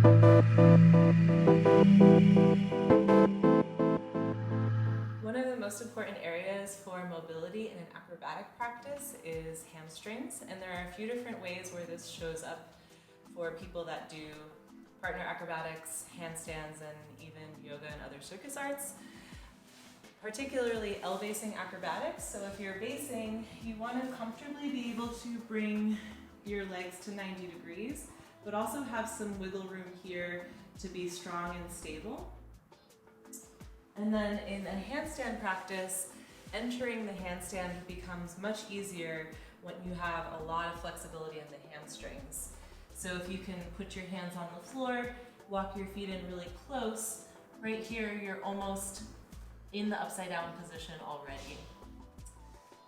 One of the most important areas for mobility in an acrobatic practice is hamstrings, and there are a few different ways where this shows up for people that do partner acrobatics, handstands, and even yoga and other circus arts. Particularly L-basing acrobatics. So if you're basing, you want to comfortably be able to bring your legs to 90 degrees, but also have some wiggle room here to be strong and stable. And then in a handstand practice, entering the handstand becomes much easier when you have a lot of flexibility in the hamstrings. So if you can put your hands on the floor, walk your feet in really close, right here you're almost in the upside down position already.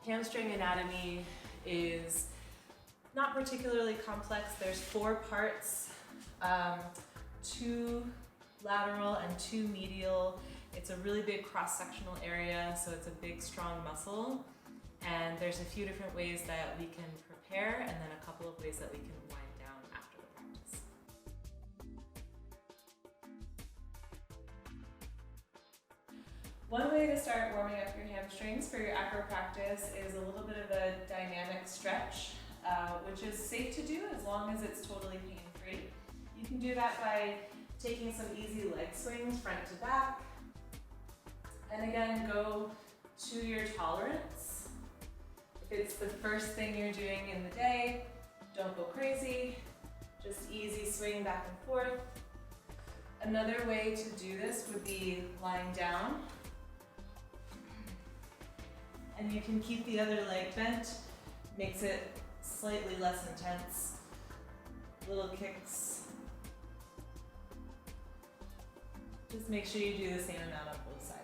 Hamstring anatomy is not particularly complex. There's 4 parts, 2 lateral and 2 medial. It's a really big cross-sectional area, so it's a big, strong muscle. And there's a few different ways that we can prepare, and then a couple of ways that we can wind down after the practice. One way to start warming up your hamstrings for your acro practice is a little bit of a dynamic stretch, which is safe to do as long as it's totally pain-free. You can do that by taking some easy leg swings front to back. And again, go to your tolerance. If it's the first thing you're doing in the day, don't go crazy. Just easy swing back and forth. Another way to do this would be lying down. And you can keep the other leg bent, makes it slightly less intense. Little kicks. Just make sure you do the same amount on both sides.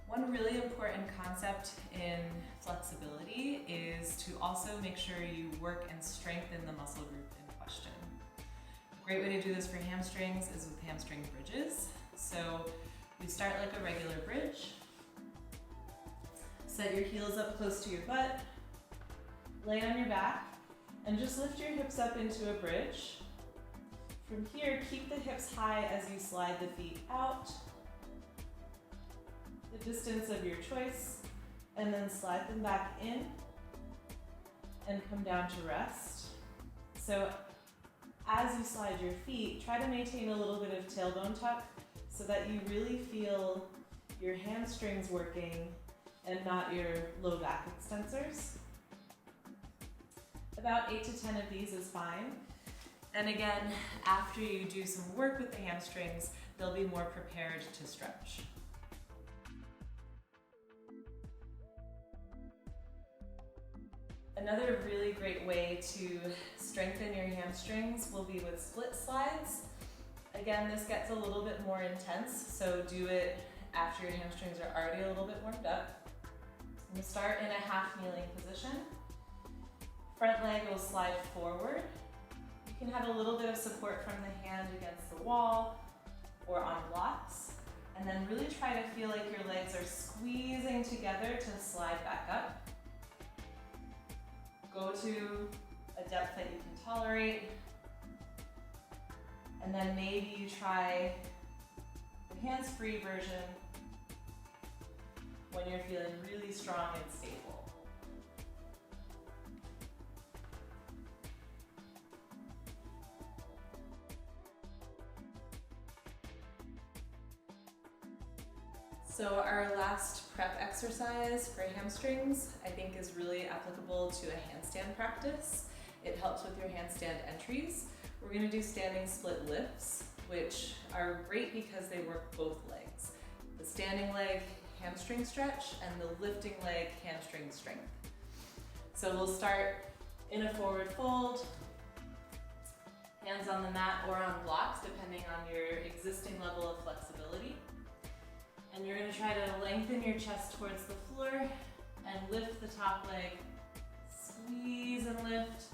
One really important concept in flexibility is to also make sure you work and strengthen the muscle group in question. A great way to do this for hamstrings is with hamstring bridges. So you start like a regular bridge, set your heels up close to your butt, lay on your back, and just lift your hips up into a bridge. From here, keep the hips high as you slide the feet out, the distance of your choice, and then slide them back in and come down to rest. So as you slide your feet, try to maintain a little bit of tailbone tuck so that you really feel your hamstrings working and not your low back extensors. About 8 to 10 of these is fine. And again, after you do some work with the hamstrings, they'll be more prepared to stretch. Another really great way to strengthen your hamstrings will be with split slides. Again, this gets a little bit more intense, so do it after your hamstrings are already a little bit warmed up. You start in a half kneeling position. Front leg will slide forward. You can have a little bit of support from the hand against the wall or on blocks, and then really try to feel like your legs are squeezing together to slide back up. Go to a depth that you can tolerate, and then maybe you try the hands-free version when you're feeling really strong and stable. So our last prep exercise for hamstrings, I think, is really applicable to a handstand practice. It helps with your handstand entries. We're going to do standing split lifts, which are great because they work both legs. The standing leg hamstring stretch and the lifting leg hamstring strength. So we'll start in a forward fold, hands on the mat or on blocks, depending on your existing level of flexibility. And you're going to try to lengthen your chest towards the floor and lift the top leg, squeeze and lift,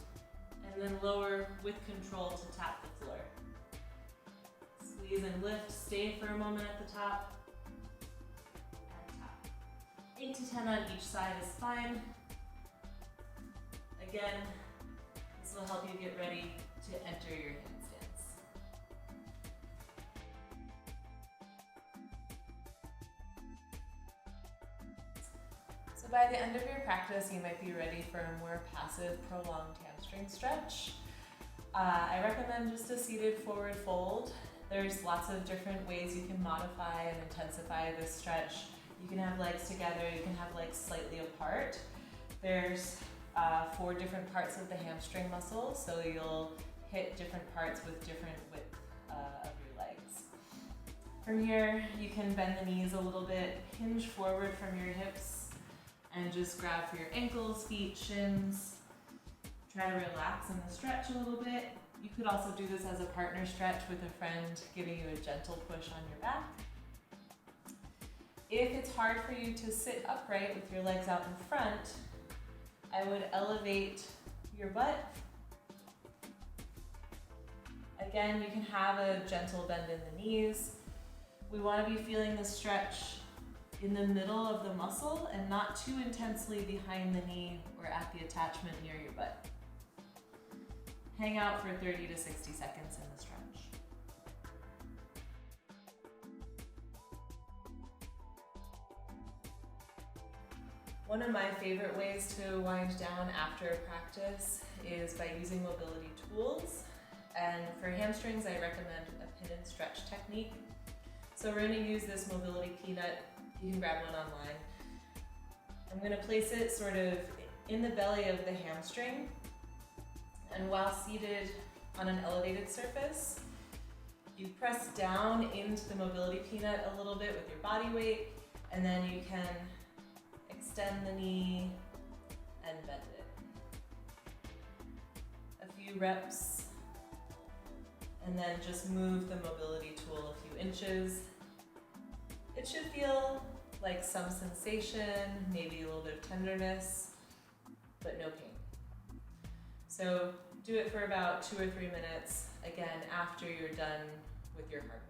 and then lower with control to tap the floor. Squeeze and lift, stay for a moment at the top, and tap. 8, 8 to 10 on each side is fine. Again, this will help you get ready to enter your handstands. So by the end of your practice, you might be ready for a more passive, prolonged hamstring stretch. I recommend just a seated forward fold. There's lots of different ways you can modify and intensify this stretch. You can have legs together, you can have legs slightly apart. There's 4 different parts of the hamstring muscle, so you'll hit different parts with different width of your legs. From here, you can bend the knees a little bit, hinge forward from your hips, and just grab for your ankles, feet, shins. Try to relax in the stretch a little bit. You could also do this as a partner stretch with a friend giving you a gentle push on your back. If it's hard for you to sit upright with your legs out in front, I would elevate your butt. Again, you can have a gentle bend in the knees. We want to be feeling the stretch in the middle of the muscle and not too intensely behind the knee or at the attachment near your butt. Hang out for 30 to 60 seconds in the stretch. One of my favorite ways to wind down after practice is by using mobility tools. And for hamstrings, I recommend a pin and stretch technique. So we're going to use this mobility peanut. You can grab one online. I'm going to place it sort of in the belly of the hamstring. And while seated on an elevated surface, you press down into the mobility peanut a little bit with your body weight, and then you can extend the knee and bend it. A few reps, and then just move the mobility tool a few inches. It should feel like some sensation, maybe a little bit of tenderness, but no pain. So do it for about 2 or 3 minutes, again, after you're done with your hard work.